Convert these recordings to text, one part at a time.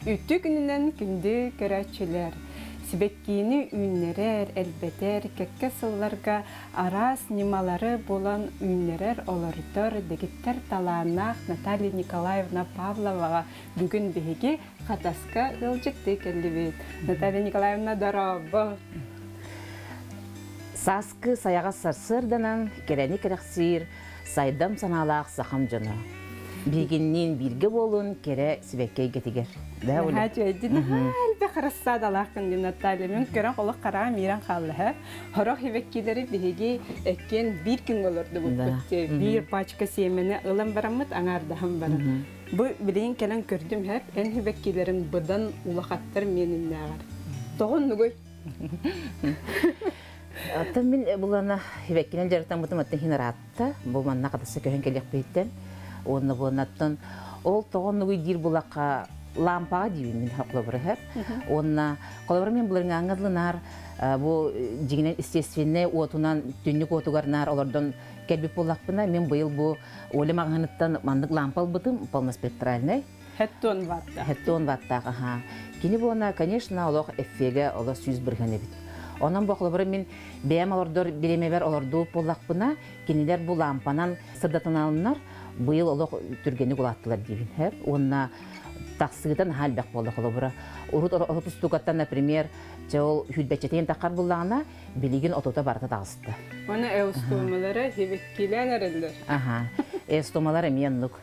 Үттü gününden gündü görәчеләр. Сибеккини үйнерер, әлбәтер, кәккә сылларга арас немалары болан үйнерер олардыр дегеттер таланақ Наталья Николаевна Павловаға бүгін беге қатаска ғылжыкты кәлдібет. Наталья Николаевна дарабы. Саскы саяға сарсырданан керәні керәқсир, сайдам саналақ сақам жаны. Бегеннен бірге болын кере сибеккей кетігер. Әлбе қарасса далақын деп Наталья. Мен көрін қолық қараға мейран қалығы. Хорақ хебеккелері беге әккен бір күн олырды бұл көтте. Бір пачка семені ылым барамыд, аңардағым барам. Бұл білейін кәлін көрдім әп, ән хебеккелерін бұдан улақаттыр менің нағар. Тоғын нүгөй. Аттан мен бұлана хебеккелен жарықтан бұтым аттан хинаратта. Бұл манна қатысы көхен келек бейттен. Оны бұланаттан ол тоғын нүгөй дир бұлаққа лампаға дейбін мен қолабыры әп. Онына қолабыры мен бұларын аңызлынар, бұл жегінен естественне отынан түннік отуғарнар, олардан кәлбіп болақпына. Мен бұйыл бұл олым ағаныттан мандық лампал бұтым, полноспектральный. Хәттон ватта. Хәттон ваттақ, аха. Кені бұлана, конечно, олақ эффеге олар сүйіз біргені біт. Онан бұл қолабыры мен бәйім олардар беремебер оларды болақпына, кенелер бұл лампанан сырдатын алынар, бұйыл олақ түргені құлаттылар дейбін әп. Онына тақсығыдан хал бәк болды қолабыры. Урут отустуғаттан, например, жол хүлбәтчетейін таққар болағына білеген отота барыта тағысты. Оны әустомалары хебеккелен әрілдір. Аха, әустомалары мен нүк.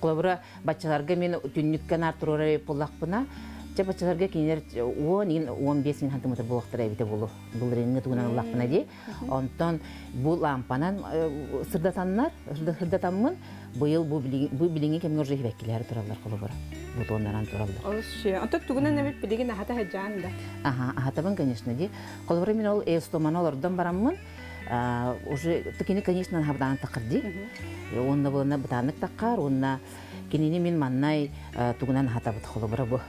Қолабыры батчаларға мен түнніккен артыру болақпына, бачаларга кинер 10-15 сантиметр болуктар әбите болу. Бұл реңі туғынан ұлақпына де. Онтан бұл лампанан сырдатанмын, бұйыл бұл біліңе кемген уже хебеккелері тұралар қолы бұры. Бұл тоғындаран тұралар. Олшы, онтан туғынан әбет білеген ағата хаджан да? Аха, ағатабын, конечно, де. Қолы бұры мен ол эстоманы олардан барамын. Уже тікені, конечно, хабдан тақыр де. Онына бұлына бұтанық таққар, онына кенені мен маннай туғынан ағатабыт қолы бұры бұл.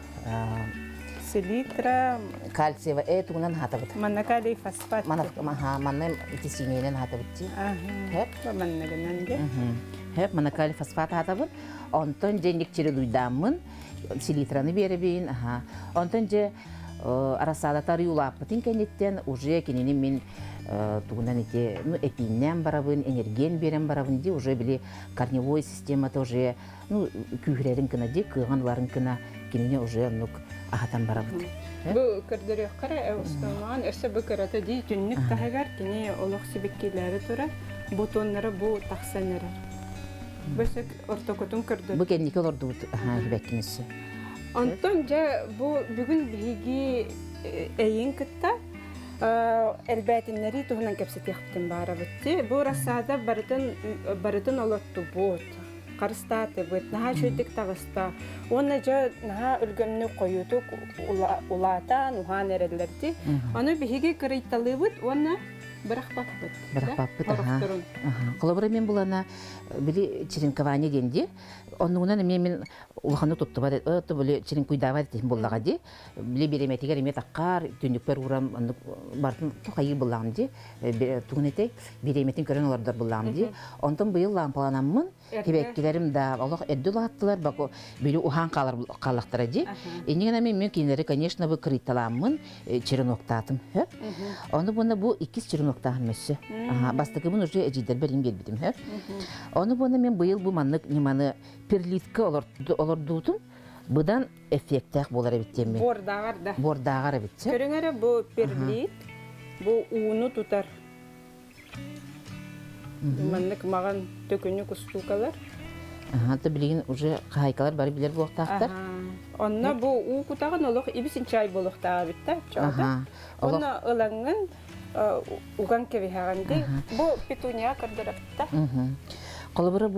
Селитра, кальциева, тугунан хатабыт. Манна калий фосфат. Манна тисиненен хатабытти. Хеп, манна генанге. Хеп, манна калий фосфат хатабыт. Онтон же никчери дуйдамын, селитраны беребейін. Онтон же арасадатары улаппытын кенеттен уже кенені мен тугунан ете эпиннен барабын, энерген берен барабын де уже біле корневой систематы уже күйрерін кіна де, күйғанларын кіна кенені уже ағатан барабыд. Бұл көрдірек қара әустаман, өсі бұл көраты дей түннік тағығар кене олық себеккелері тұрар, бутонлары бұл тақсанырар. Бөсік ортокотын көрдір. Бұл кеннеке оларды бәккенесі. Антон, бүгін бігі әйін күтті, әлбәтінлері тұғынан кәпсет еқтін бары бұтты. Бұл расада барытын олатты бұд. Қарыстаты бұд, наға шөйтік тағыста. Оны жа наға үлгімні қойытық ұлатан, ұған әрелерді. Оны бігі күрейталы бұд, оны Бирақпап бұд. Бирақпап бұд, Қолабыры мен бұлана білі черенковане денде. Оныңынан мен ұлғаны тұтты бады, өтті білі черенкуйдава дейін болаға де. Білі береметегер емет аққар, түндікпер ұрам бардың тұқайы болағым де. Тұғын береметін көрін олардар болағым де. Онтын бұйыл лампаланамын, кебеккелерім да олық әдді ұлғаттылар, білі ұған қалақтыра де. Енеген мен кейінлері, конечно, бұл кірітталамын, череноқтатым. Оны бұны бұл 2 череноқтағын мәсі. Бастықымын уже әжейдер бәрін бербедім. Оны бұны мен бұйыл бұл манлық неманы перлиткі олардудым, бұдан эффектәк болар әбіттен мен. Бордағар да. Бордағар әбітті. Көріңәрі бұл перлит, бұл уыны тұтар. Манлық маған төкіні күстукалар. Ата білеген уже қайқалар бары білер болықтақтар. Онна бұл уы құтағын олық ебісін чай болықтаға бітті. Онна ылаңын уған кеви хағанды. Бұл петуния кірдіріпті. Қолыбыры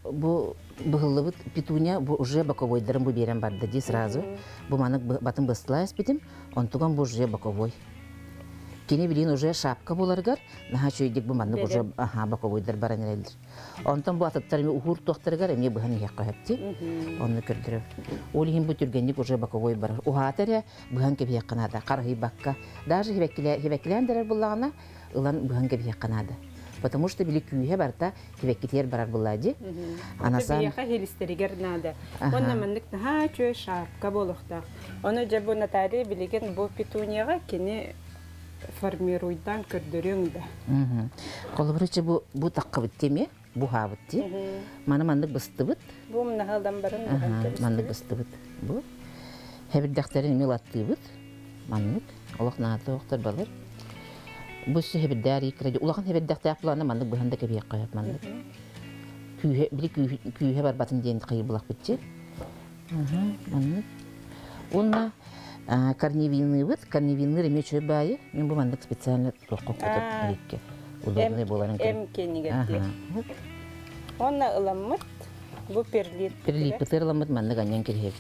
бұл бұғылы петуния уже боковойдарын бұл берен барды де сразу. Бұл манық батын бұстыла әспетім, онтуған бұл уже боковой. Кені білейін уже шапка боларғар, наға шөйдек бұл манық уже боковойдар баран әрелдір. Онтан бұл атыттарыме ұғыр тоқтарғар, әме бұған еққа әпті, оны көрдіріп. Олығын бұл түргенлік уже боковой барар. Уғатыря бұған кеп еққанады, қарғы баққа. Даже хебеккілендерер бұлағына, ұлан бұған кеп еққанады. потому что били күйе барта кибеккитер барар буллади. Анасан Бияха хелистеригер нада. Онна мандык наха чөй шапка болохта. Оны жабу Наталья билеген бу петунияга кини формируйдан көрдөрөң да. Колобрычы бу такка биттеме, бу хабытти. Маны мандык быстыбыт. Бу нахалдан барын. Мандык быстыбыт. Бу хебирдактерин милаттыбыт. Мандык Аллах нааты оқтар балар. Бу хебирдар икреди. Улахан хебирдактар планы мандык буханда кебек каяп мандык. Күйе бар батын дейін қайыр бұлақ бітче. Мандык. Онна корневинный быт. Корневинный реме чөй байы. Мен бұл мандык специально тоққа қотып әрекке. Удобный боларын М кенигетти. Онна ыламмыт. Бу перлит. Перлит бытыр ыламмыт мандык аньян керхеп.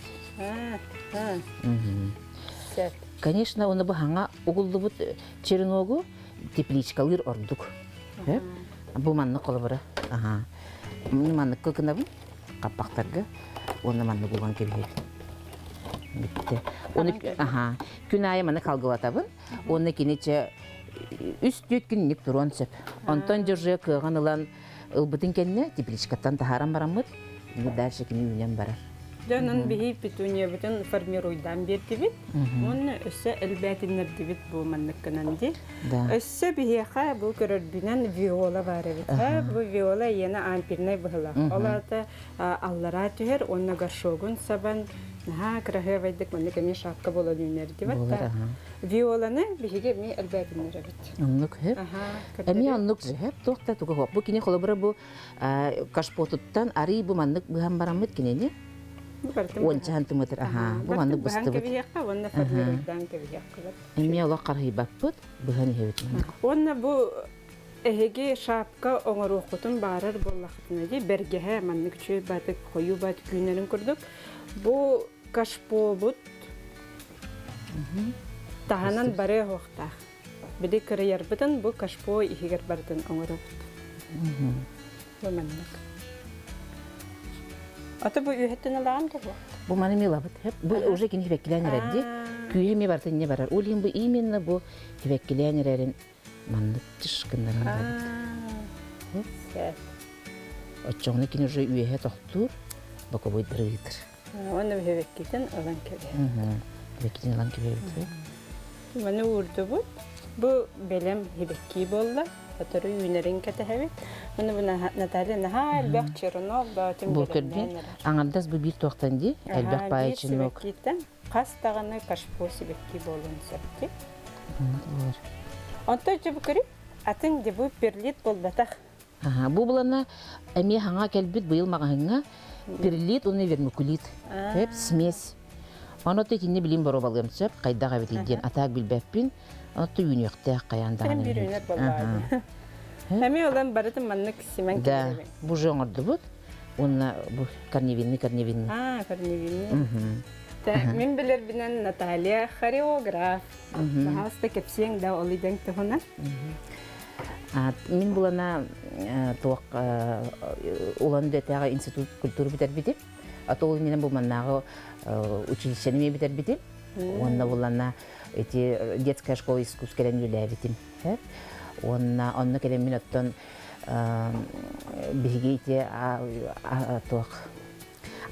Конечно, оны бұл хаңа угулды бұт череногу тепличкалыр ордук. Бұл мандык қолы бұры. Мен мандык көкінабын қаппақтарға. Оны мандык болған керхеп. Бітті. Күн айы маны қалғылатабын. Оны кенече үст-өт күннік тұруан сөп. Онтан жүрже күйған ұлан ұлбытын кәнне тепличкаттан тахаран барамыд. Дальше кені үйнен барар. Дөнün bihi pitunya bütün formiruydan berdi bit. Onun össe elbetинler dibit bu manlıkkanandi. Össe bihi ha bu körürbinen viola var evet. Ha bu viola yeni ampirne bıhla. Ola da allara tüher onna garşogun saban ha krahe vaydık manlıkkanı şapka bola dünler dibit. Violanı bihi mi elbetинler evet. Anlık hep. Emi anlık hep tohta tuğu hop. Bu kini kolabra bu kaşpotuttan arı bu manlık bıhan baramıt kineni. Onca hantımatır. Bu mandık bıstı bıt. Emi Allah karhı bakpıt, bıhanı hevit mandık. Onna bu ehege şapka onar okutun barar bollaqtına di bergehe mandık çöy batık koyu batık günlerin kurduk. Bu kaşpo but tahanan bare hoqta. Bide kırıyar bıtın bu kaşpo ihiger bardın onar okut. Bu mandık. Ata bu ühetten alan da bu. Bu mani milabıt hep. Bu уже kini hivekkilenirdi. Küye mi bardı ne barar. Olayım bu imенно bu hivekkilenirlerin manlık tışkınların bardı. Açığını kini уже üyehe tohtur. Baka bu idrıdır. Onu hivekkiden alan kebe. Hivekkiden alan kebe. Bana vurdu bu. Bu belem hivekki bolla. Hatırı yünerin kete hevet. Bunu buna Natalya naha elbaq çırınov batım bu kördün. Anamdaz bu bir tohtan di. Elbaq payı çınok. Qas tağını kaşpo sibekki bolun septi. Onta jabı kırıp atın de bu perlit bol bataq. Bu bulana emi hanga kelbit bu yıl mağahına perlit onu vermikulit. Hep smes. Onu da kinni bilim baro balım sep. Kaydağa vetildiğin atak bilbepin. Onu da yünüqtə qayandağını. Hem bir yünür bolladı. Hemi olan barıtın manlık simen kesebi. Bu жоңырды bu. Onunla bu karnevinli. Karnevinli. Min bilir binen Natalya xoreograf. Hasta kepsiyen da oliden tuhuna. Min bulana toq olan detağı institut kültürü biter bitim. Atol minen bu mannağı училищені битер битим. Онна булана эти детская школа искусств келен юлябитим. Онна келен мин оттон бигейте тоқ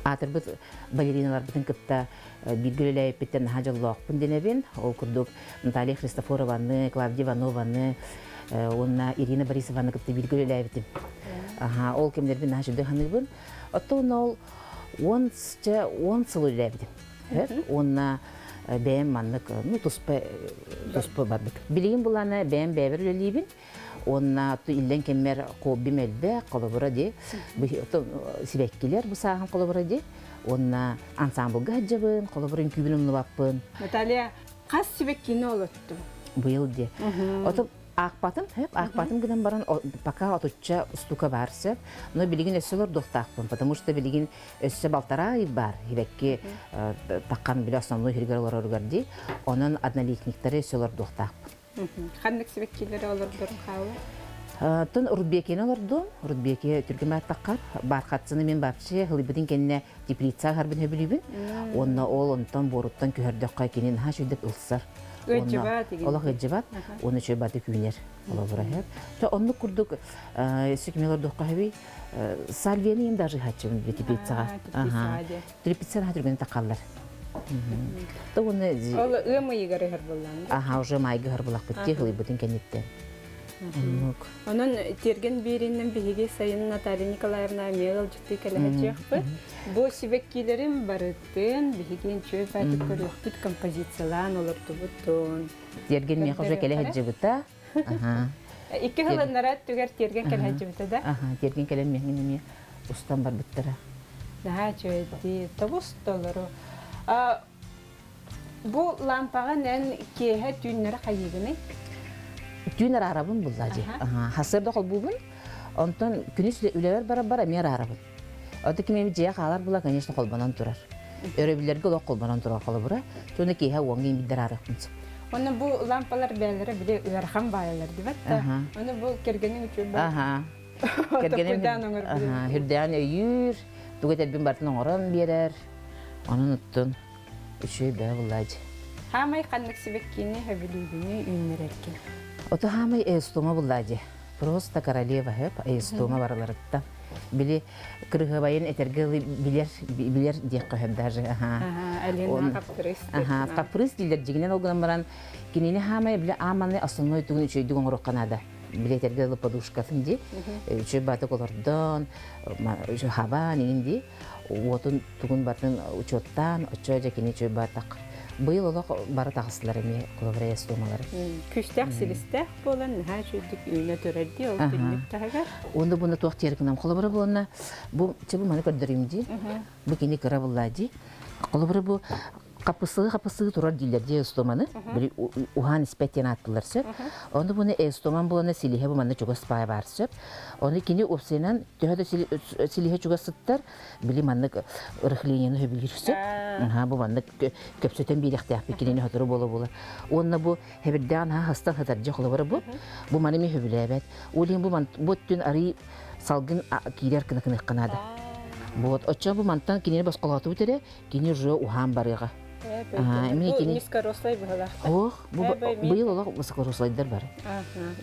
атырбыт балериналар битин кытта билгелелеп биттен хажаллоқпын денебин. Ол курдук Наталья Христофорованы, Клавдия Иванованы, онна Ирина Борисованы кытта билгелелеп битим. Ол кемдербин хажалды ханыбын. Оттон ол 10 сылы лебдим. Онна бәйім маннык, туспы бардык. Билейін бұланы бәйім бәйбір өлейбін. Онна илден кеммер қоббим әлбә, қолыбыра де. Сибәккелер бұл сағын қолыбыра де. Онна ансамблға ғаджабын, қолыбырын күйбін ұмны баппын. Наталья, қас сибәккені олытты? Бұйыл де. Ақпатым гынан баран пока отуча стука барсып, но билигин өссөлөр доқтақпын, потому что билигин өссө балтарай бар, хибекки таққан биле основной хиргарлар өргәрди, onun однолетниктері өссөлөр доқтақпын. Қандық себеккелері олырдырын қауы? Тон Рудбекені олырдым, Рудбеке түргімәт таққар, барқатсыны мен бапшы, ғылыбыдың кеніне теплица ғарбын өбілейбін, онна ол онтан боруттан көхердіққа кенен ха жүйдік ұлсар. Өджібат деген. Олақ өджібат, оны чөй баты күйінер. Ола бұра хеп. Онны күрдік сөкмелер доққа хәбей сальвенiyim даже хатчым теплицаға. Теплицаға хатыргені тақалар. Ол ымы егері ғыр болған. Уже майғы ғыр болақ бітке ғылы бұтын кәнеттен. Onun tergen birinin bihige Sayın Natalya Nikolaevna Meyal ciddi kalacak bu. Bu sebekkilerin barıttın bihigen çöy fatih körüktük kompozisiyalan olurdu bu ton. Tergen mi hoca kele hacı bıta? İki hılı narat tüger tergen kele hacı bıta da? Tergen kele mi ustam var bıttıra. Daha çöy değil. Tavus doları. Bu lampağı nen kehe tünleri kayıgını? Tüyner arabın bullacı. Hasırda kol bubun. Ondan güneş ülever bara mer arabın. Oda kimi ciye kalar bula конечно kolbanan durar. Örebilirge o kolbanan durar kalı bura. Sonra ki ha wangin bider arabın. Onun bu lampalar belleri bile uyarhan baylar divet. Onu bu kergenin üçün bak. Kergenin hürdeyan yür. Tugetel bin bartın oran birer. Onu uttun. Şey be bullacı. Hamay kanlık sebekkini habiliğini ünlererken. Ото хамай эстома буллади. Просто королева хеп эстома барларыкта. Били кыргыбайын этергели билер диек кохем даже. Алена каприз. Каприз дилер жигинен олган баран кинени хамай биле аманы основной тугун үчөй дугун рукканада. Биле этергели подушкасын ди. Үчөй баты колордон, хаба нинди. Отун тугун батын учоттан, очо жакини чөй батак. Быйыл олақ бары тағысылар әме қолабырай әстомалары. Күштәк селістәк болан, ға жөйдік үйіне төрәлді, ол түнлік тағығар? Онда бұны тоқ теркінам қолабырай болана, бұл маны көрдірімді, бұл кені кіра болады. Қолабырай бұл қапысығы тұрар дейлерде әстоманы, бір уған іспәттен аттылар сөп. Онда бұны әстоман болана селихе бұл маны чуға спай бар сөп. Онда кені өпсенен түйәді селихе чуға сыттар, білі маны ұрықленені хөбілгір сөп. Бұл маны көпсөтен бейдіқті әпі кенені хөтірі болы. Онда бұл әбірден хастан хөтәрді қолабырай бұл маны ме хөбілі әбәт. Олен бұл түн арый салғын кейдер кінік қынады. Отчан бұл мантан кенені бас қолаты өтері, кені жуы уған барыға. Бұл низкорослай бұғалақты? Бұл олақ высокорослайдар бар.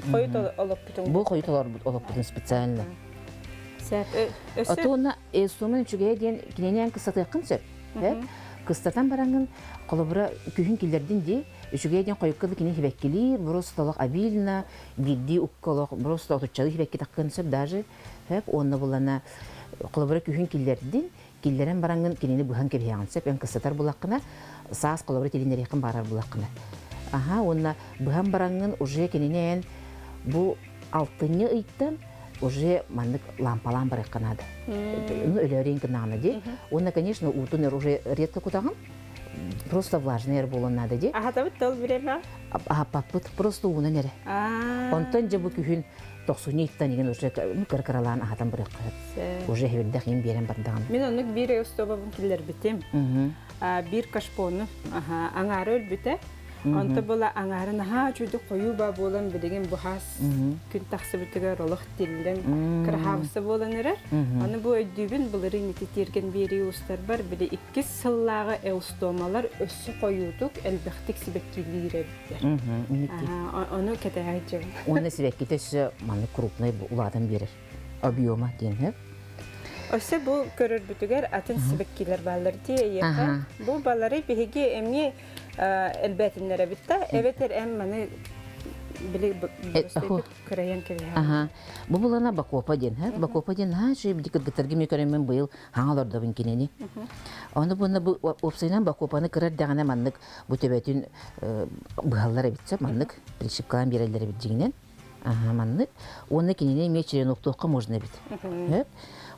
Қойыт олып бұтын? Бұл қойыт олып бұтын специально. Оты оны эстомын үшіге дейін кененен қыстаты қын сөп. Қыстатан бараңын қолыбыра күйін келдерден де үшіге дейін қойыққылы кенен хебәккелер, бұрыс толық абиліна, бидді ұққылық, бұрыс толық хебәкке таққын сөп даже. Оны бұлана қолыбыра күйін келдерден киллерен бараңын кенени бұхан кебеяңын сөп, ен қыстатар бұлаққына, саас қолабыры телендер еқін барар бұлаққына. Онна бұхан бараңын уже кененен бұл алтыны ұйттан уже мандық лампалан бар еққанады. Өлерен кінағына де. Онна, конечно, ұтынер уже редко күтағын, просто влажный ер болынады де. Табыт тол біреме? Папыт просто уынан әрі. Онтан же бұл күйін 90-ттан еген уже кір-кіралан ағатан бір еққат. Уже хевелді қиын берен бардағын. Мен онық бір өстобабын келер бітем. Bir kaşponu аңары өлбіті. Онты бола аңарын жүді қойу ба болан білеген бұхас күн тақсы бітігер олық телілен кірхавысы болан әрір. Оны бұл өйдігін бұлыры нететерген бері ұстар бар. Біле 2 сыллағы әустомалар өссі қойудық әлбіқтік себеккелері біттер. Оны кәтәғай жау. Оны себеккетесі маны крупный ұладан берір. Объема дейін. Өсі бұл көрір бүтігер атын себеккелер балар дей еқі. Бұл балары бігі әмне әлбәтінлері бітті. Әветер әмманы білі көрейен кәрі. Бұл бұлана бақуапа ден. Бақуапа ден бідікір гітірге мекөрімен бұйыл хаңаларды бұн кенені. Оны бұны опсайынан бақуапаны кірір дәғана маннық бұтөбәтін бұғалары бітсі, маннық пришипкалан берелері біт жегінен. Маннық. Оны кенені мечерен оқтуққа можна біт.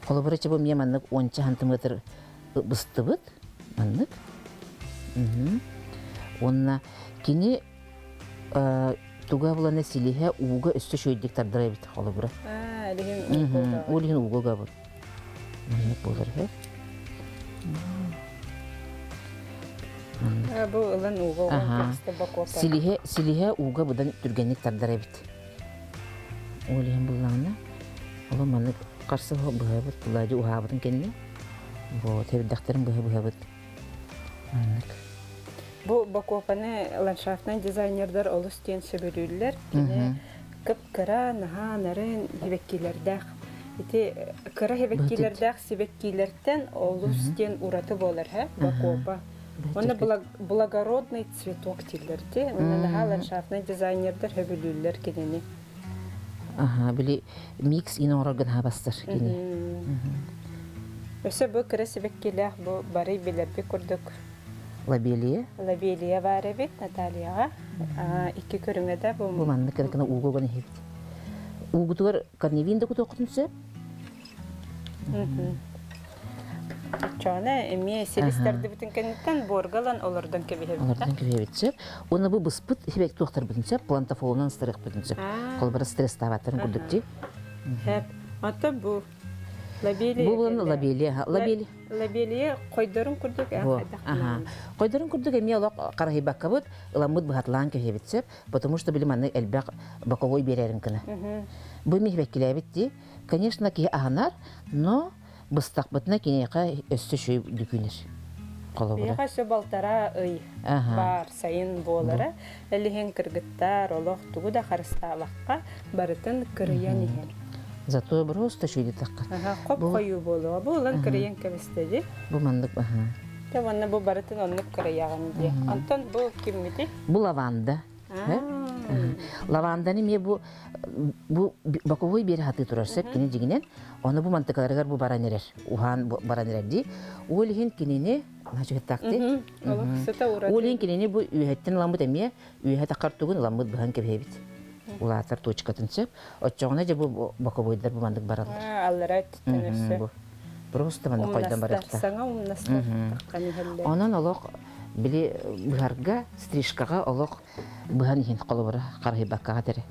Қолыбыры чабы мен маннық 10 сантиметр бұсты бұд. Маннық. Онына кені туға бұланы селихе уға үсті шөйдік тардыра біт қолыбыры. Олеген уғылға бұд. Маннық болыр бәр. Бұл ұлан уға өңкесті бақуапа. Селихе уға бұдан түргенік тардыра біт. Олеген бұлағына. Олы маннық қарсы бұға бұд, бұлады ұға бұдың кеніне. Тәбірдақтарын бұға бұд. Бу Бакопаны ландшафтный дизайнердар олустен сөбөлүлөр. Кене кыпкыра наха нарын хебеккилердах. Ити кыра хебеккилердах себеккилерден олустен ураты болар, Бакопа. Оны благородный цветок тилерди. Оны наха ландшафтный дизайнердар хөбөлүлөр кенени. Ага, били микс инорган хабастыр кини. Өсө бу кыра себеккилер бу бары билерби курдук. Лабелия. Лабелия бары бит Натальяга. Икки көрүңөдө бу. Бу манны керекне угуган хит. Угутугар карневинде кутоктунса. Чана эми селистерди бүтүн кенеттен боргалан олордон кебе. Олордон кебе. Оны бу быспыт хебек тохтар бүтүнсө, плантафолунан стресс бүтүнсө. Колбара стресс табатын курдукти. Хеп. Ата бу лабелия. Бу лабелия. Лабелия койдорун курдук. Ага. Койдорун курдук эми алак карахибакка бут, ыламыт баһатлан кебетсеп, потому что билиманы элбак баковой берерин кына. Бу мехбеккилебитти. Конечно, ки агнар, но быстакбытына кинека өстө шөй дүкүнер. Колобура. Бияга сө балтара ый бар сайын болары. Элихен кыргыттар, олох тугу да харысталакка барытын кырыян иген. Зато просто шөйди такка. Коп кою болуга. Бу улан кырыян кебестеди. Бу мандык, Те ванна бу барытын оннук кырыяган ди. Антон бу киммити? Бу лаванда. Лаванданы ме бу баковой бери хаты турарсып кини жигинен, оны бу мантыкаларгар бу баранерер. Ухан баранерер ди. Олихин кинини начык такты. Олихин кинини бу үйһеттен ламбыт эме, үйһет акартугун ламбыт бахан кебебит. Улатар точкатынсып, отчоғына же бу баковойдар бу мандык баралар. Аллара түтүнөсө. Просто мандык койдан баракта. Саңа умнастар такканы хелле. Онон олох били быһарга стрижкага олох быһан хин колобура кархибакка тере.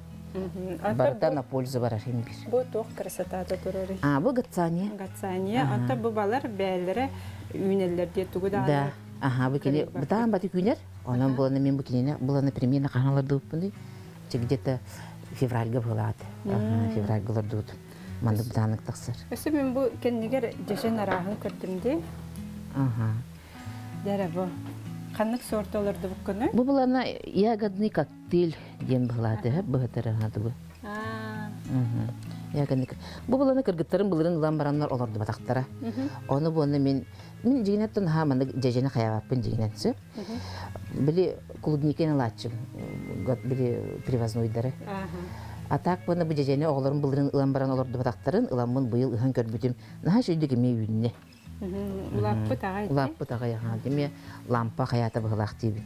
Барта на пользу барахин бир. Бу тох красотата турары. Бу гацания. Гацания. Анта бу балар бәлләре үйнелләрдә тугыда. Да. Ага, бу киле бутан баты күнер. Онон буланы мен бу килене буланы примерно каналарда үппүндү. Где-то февральга булат. Февраль булат. Мандык бутанлык таксыр. Эсе мен бу кеннигер жешен арахын көрдүмдү. Дәре бу. Каннык сортолорду бу көне? Бу булана ягодный коктейль дем булаты, быһытырыгы бу. Ягодный. Бу булана кыргыттарын булырын ламбараннар олорду батактара. Оны буны мен жигинеттен хаманы жежене каябаппын жигинетсе. Били клубникени лачым. Гот били привозной-дары. А так буны бу жежене оглорун булырын ламбаран олорду батактарын ыламын быйыл ыхан көрбүтүм. Наха шүйдүк эме үйүнне. Лаппы тагай деме лампа хаята быгылак диби.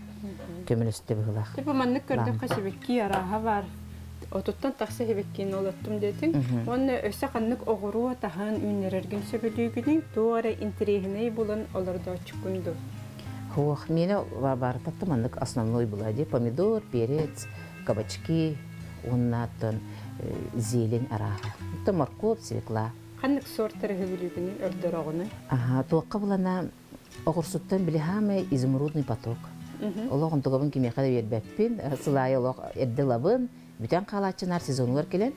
Көмөлөстө быгылак. Бу маннык көрдөк кашыбекки араха бар. Отуттан таксы хебеккин олоттум дедин. Оны өсө каннык огуру тахан үннерерген сөбөлүгүнүн туара интерегиней булан олордо чукунду. Хох, мене бар татты маннык основной булади помидор, перец, кабачки, оннатын зелень араха. Это морковь, свекла. Каннык сорттары хөбүлүгүнүн өрдөрөгүнү. Туакка булана огурсуттан билихаме изумрудный поток. Ологун тогобун кимияка бербеппин, сылайы олог эрделабын, бүтән калачынар сезонлар келен.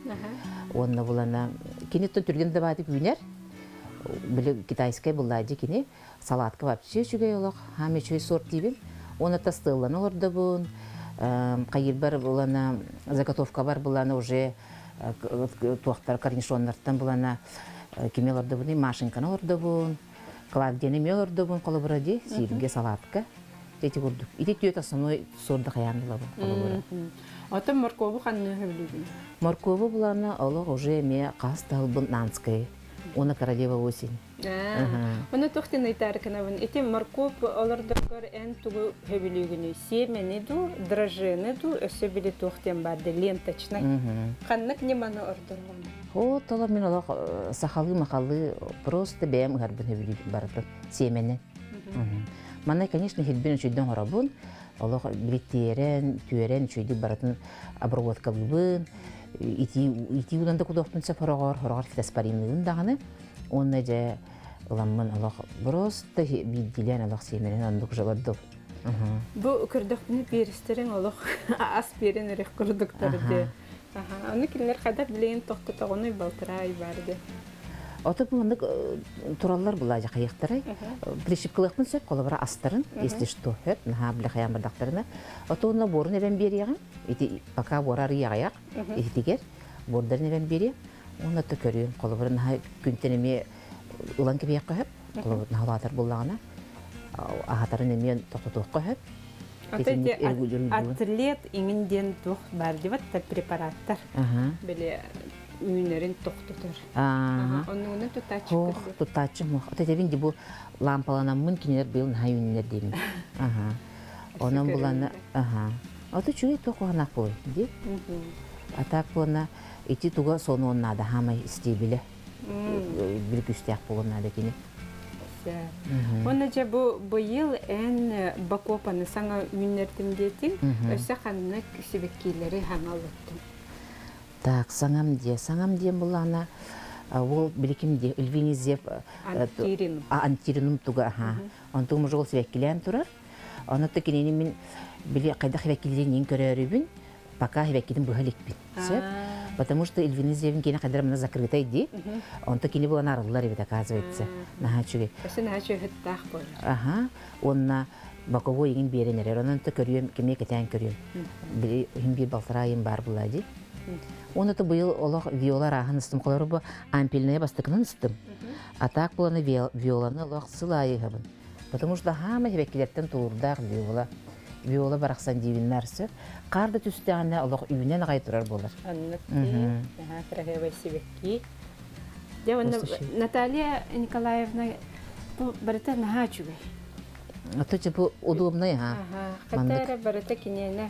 Онна булана кинеттен түрген дебаты күнер. Биле китайская булади кини салатка вообще чүгөй олог, хаме чөй сорт дибин. Оны тастыллан олорда бун. Кайыр бар булана заготовка бар булана уже туактар корнишоннардан булана кемелорда бун, машинканы орда бун, кладдени мелорда бун колобради, сирге салатка. Эти курдук. Ити түйөт основной сорда каяндыла бун колобра. Ата моркову канны хөбүлүгүн. Моркову булана олог уже ме кастал бун нанская. Она королева осень. Оны тохтын айтарканабын. Эти морков олардыккар эн тугу хөбүлүгүнү семени ду, дрожжени ду, өсө биле тохтен барды ленточный. Каннык неманы ордоргон. О, тола мен олог сахалы махалы просто бэм гарбын хөбүлүгүн барды семени. Мана, конечно, хилбен чүйдөн орабын. Олог билеттерен, түйерен чүйдүк баратын обработка быбын. Ити удан да кудоқтынса хорогор фитоспориндығын дағаны. Онна жа ыламмын алақ просто биддилен алақ семенен андық жыладық. Бұ күрдіқтіні берістерін олақ аспирин әрек күрдіктарды. Оны келінер қадап білейін тоқтатағыны балтырай барды. Ото буландык тураллар була жакаяктары. Пришипкылыкмын сөп колобра астырын, если что, хөт, наха биле хаян бардактарына. Ото онна борун эбен берияган. Ити пока борар ягаяк, итигер бордарын эбен бери. Онна да көрүм колобра наха күнтенеме улан кебе якып, колобра нахалатар буллагана. Ахатарын эмен токтотук хөп. Атлет иңинден тух бар дибат та препараттар. Биле үйнөрүн токтотор. Онуны тутачы. Тутачы му. Отебин ди бу лампаланан мункинер бил хайуннер дейм. Онан буланы, Ото чуй токуанак бой, ди. Атак булана ити туга сонуна да хамай истебиле. Бир күстәк булана да кини. Оны же бу ел эн бакопаны саңа үйнөрдүм детин, өсө ханны себеккилери хаңалыттым. Так, саңам дем булана ол биликимде Эльвинизев антиринум туга, он тугу жол себеккилен турар. Оны текинени мен били кайда себеккилен көрөрүбүн, пока себеккидин быхаликпин. Потому что Эльвинизевин кене кайдар мына закрыта иди. Он текини булана арылар бит оказывается. Нахачуге. Нахачуге хеттах бор. Онна баковой ин беренер. Онан та көрүм, кеме кетен көрүм. Били химби балтырайым бар булади. Оны то быйыл олох виола рахан ыстым колору бу ампельная бастыкнын ыстым. А так буланы виоланы олох сылайы хабын. Потому что хама себеккилерден тулурдак виола бараксан дивиннарсы. Карды түстәгәндә олох үйнән агай турар булыр. Анныкты. Крахевай себекки. Наталья Николаевна бу барыта нахачугы. Ато бу удобный Хаттара барыта кинене.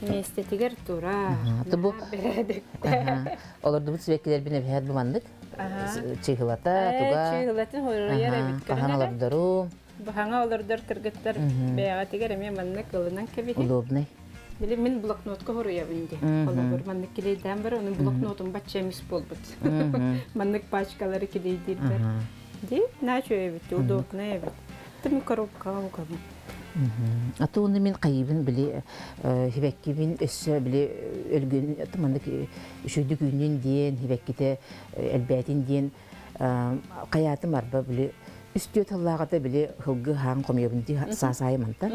Месте тигер тура. Бу олорду себеккилер бине бәһәт булмандык. Чыгылата, туга. Чыгылатын хорыяр бит. Каханалардару. Бахаңа олордар кыргыттар бәяга тигер эме манны кылынан кебеде. Удобный. Биле мен блокнотка хорыя инде. Олор манны килейдән бар, onun блокнотун батчамис болбут. Манны пачкалары килейдир бар. Ди, начо бит, удобный бит. Тем коробка алган. Аты оны мен кайыбын биле хибеккибин өссө биле өлгөн атмандык үшөйдүк үйүнөн ден хибекките элбетин ден каятым арба биле үстө таллагата биле хылгы хаан комьёбунди сасайманта.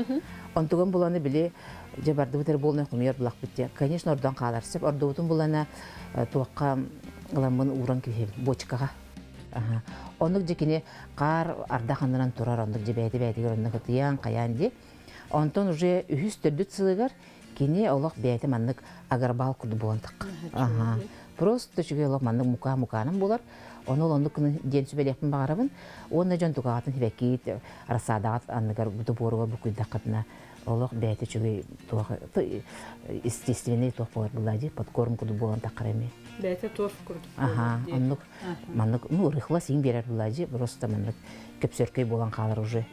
Онтуган буланы биле жабарды бутер болны комьёр булак битте. Конечно, ордан каларсып, ордотун булана туакка ламын уран кебе бочкага. Онук жекине кар ардаханынан турар, онук жебети онук тыян каянди. Онтон уже үхүс төрдүт сылыгар кини олох бети маннык агарбал куду болантык. Просто чуге олох маннык муканын болар. Onu onluk den sübelekpin bagarabın. Onu jon tugatın hibekki arasadagat anныгар буду боруга бүкүлдө катына. Олох бети чуге туга естественный туг болар булади, подкорм куду болан такарами. Бети тош курду. Онлук маннык рыхла син берер булади, просто маннык көпсөркөй болан калар уже.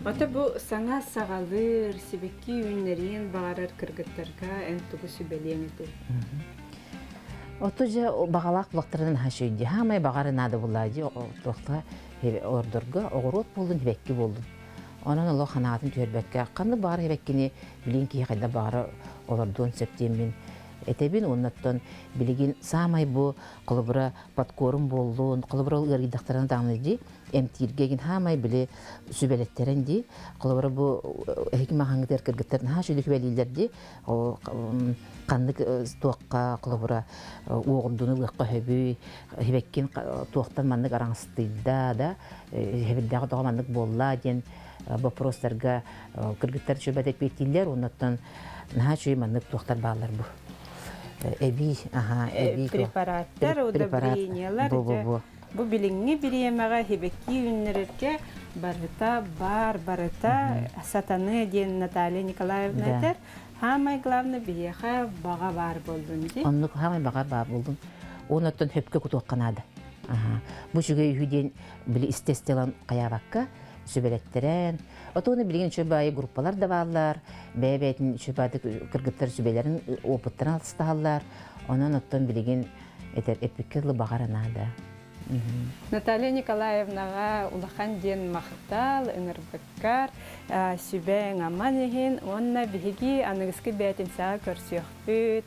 Ата бу саңа сагалыр, себекки үйнөрүн багарар кыргыттарга эн тугу sübelемеди. Отожа багалак булактарынан хашыйды. Хамай багары нады булади, тоқта ордорга огорот болдун, хебекки болдун. Онан Аллах ханатын төрбекке акканды багары хебеккини билин ки кайда багары олордон септемин. Этебин оннаттан билигин самай бу кылыбыра подкорум болдун, кылыбыра ыргыдактарына даңныды. Эмтиргеген хамай биле сүбелеттеринди. Кылыбыра бу хеким хаңдер кыргыттарын хашыйды хүбелилерди. Кандык туакка кылыбыра оордуну гыкка хөбү хебеккин туактан мандык араңсытыйда да хебирдагы тагамандык болла ден вопростарга кыргыттар чөбөтөк бетилер, оннаттан нахачуй мандык туактар баалар бу. Эби препараттар, удобрениялар. Бу билиңни бириемага хебекки үннөрөргө барыта сатаны ден Наталья Николаевна айтар. Хамай главный биеха бага бар болдун ди. Оннук хамай бага бар болдун. Оннаттан хөпкө кутукканады. Бу жүгөй хүден били истестелан каябакка сүбелеттерен. Отоны билген чөбай группалар да барлар. Бебетин чөбады кыргыттар сүбелерин опыттан алысталар. Онан оттон билген этер эпиккелы багаранада. Наталья Николаевнага улахан ден мактал, энергоккар, сүбең аман ехин, онна биһиги аныгыскы бәтин саа көрсөкпүт.